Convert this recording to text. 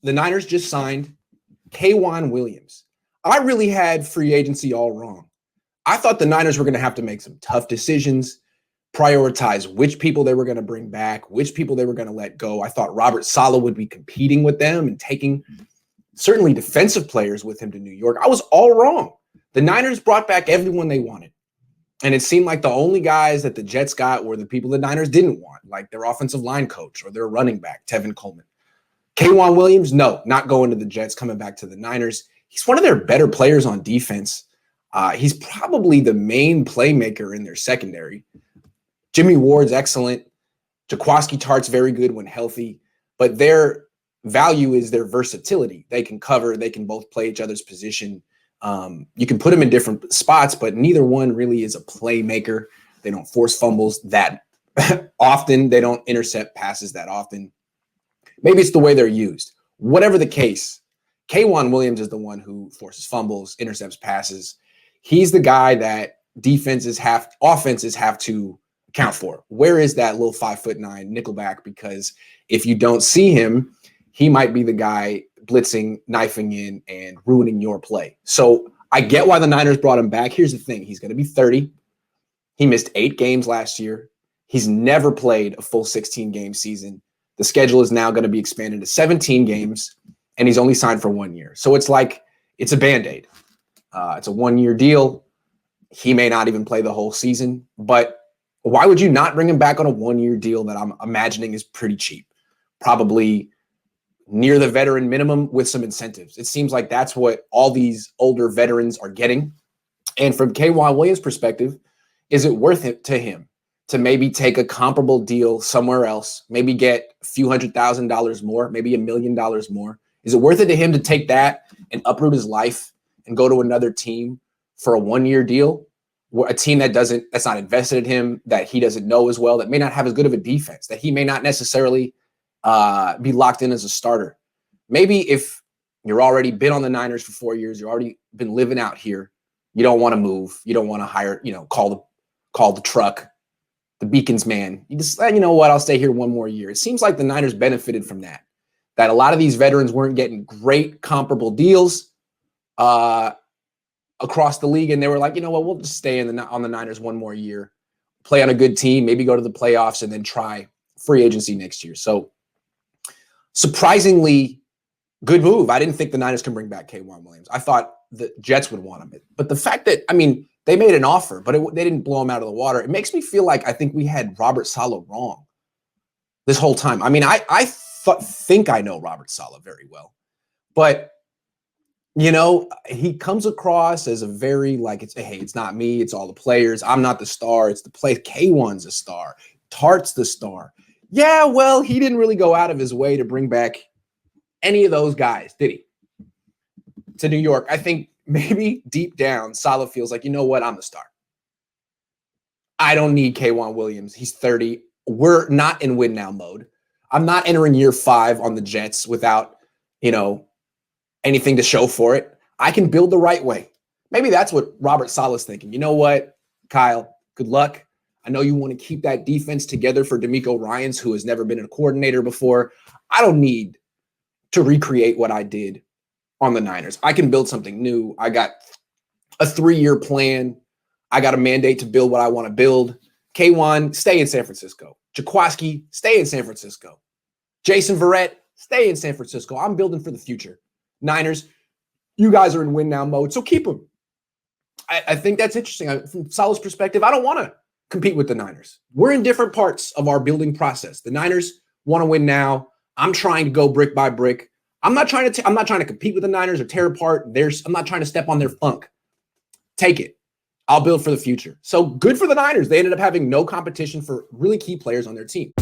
the Niners just signed Cohn Williams. I really had free agency all wrong. I thought the Niners were going to have to make some tough decisions, prioritize which people they were going to bring back, which people they were going to let go. I thought Robert Saleh would be competing with them and taking certainly defensive players with him to New York. I was all wrong. The Niners brought back everyone they wanted. And it seemed like the only guys that the Jets got were the people the Niners didn't want, like their offensive line coach or their running back, Tevin Coleman. Cohn Williams, no, not going to the Jets, coming back to the Niners. He's one of their better players on defense. He's probably the main playmaker in their secondary. Jimmy Ward's excellent. Jaquiski Tartt's very good when healthy. But their value is their versatility. They can cover. They can both play each other's position. You can put them in different spots, but neither one really is a playmaker. They don't force fumbles that often. They don't intercept passes that often. Maybe it's the way they're used. Whatever the case, Cohn Williams is the one who forces fumbles, intercepts passes. He's the guy that offenses have to account for. Where is that little 5'9" nickelback? Because if you don't see him, he might be the guy blitzing, knifing in, and ruining your play. So I get why the Niners brought him back. Here's the thing. He's going to be 30. He missed 8 games last year. He's never played a full 16-game season. The schedule is now going to be expanded to 17 games, and he's only signed for 1 year. So it's like it's a Band-Aid. It's a 1-year deal. He may not even play the whole season, but why would you not bring him back on a 1-year deal that I'm imagining is pretty cheap? Probably near the veteran minimum with some incentives. It seems like that's what all these older veterans are getting. And from Cohn Williams' perspective, is it worth it to him to maybe take a comparable deal somewhere else, maybe get a few $100,000 more, maybe $1 million more? Is it worth it to him to take that and uproot his life and go to another team for a 1-year deal? A team that's not invested in him, that he doesn't know as well, that may not have as good of a defense, that he may not necessarily be locked in as a starter. Maybe if you're already been on the Niners for 4 years, you've already been living out here, you don't want to move, you don't want to hire, call the truck, the Beacons man. You just, you know what, I'll stay here 1 more year. It seems like the Niners benefited from that a lot of these veterans weren't getting great comparable deals across the league, and they were like, you know what, we'll just stay on the Niners 1 more year, play on a good team, maybe go to the playoffs, and then try free agency next year. So surprisingly good move. I didn't think the Niners can bring back Cohn Williams. I thought the Jets would want him. But the fact that, they made an offer, but they didn't blow him out of the water. It makes me feel like I think we had Robert Saleh wrong this whole time. I think I know Robert Saleh very well, but he comes across as a very it's not me, it's all the players. I'm not the star, it's the play. K1's a star. Tartt's the star. Yeah, well, he didn't really go out of his way to bring back any of those guys, did he? To New York. I think maybe deep down, Saleh feels like, you know what, I'm the star. I don't need Cohn Williams. He's 30. We're not in win now mode. I'm not entering year 5 on the Jets without, anything to show for it. I can build the right way. Maybe that's what Robert Saleh's thinking. You know what, Kyle, good luck. I know you want to keep that defense together for DeMeco Ryans, who has never been a coordinator before. I don't need to recreate what I did on the Niners. I can build something new. I got a 3-year plan. I got a mandate to build what I want to build. K1, stay in San Francisco. Jaquiski, stay in San Francisco. Jason Verrett, stay in San Francisco. I'm building for the future. Niners, you guys are in win now mode, so keep them. I think that's interesting. From Saleh's perspective, I don't want to compete with the Niners. We're in different parts of our building process. The Niners want to win now. I'm trying to go brick by brick. I'm not trying to compete with the Niners or tear apart. I'm not trying to step on their funk. Take it. I'll build for the future. So good for the Niners. They ended up having no competition for really key players on their team.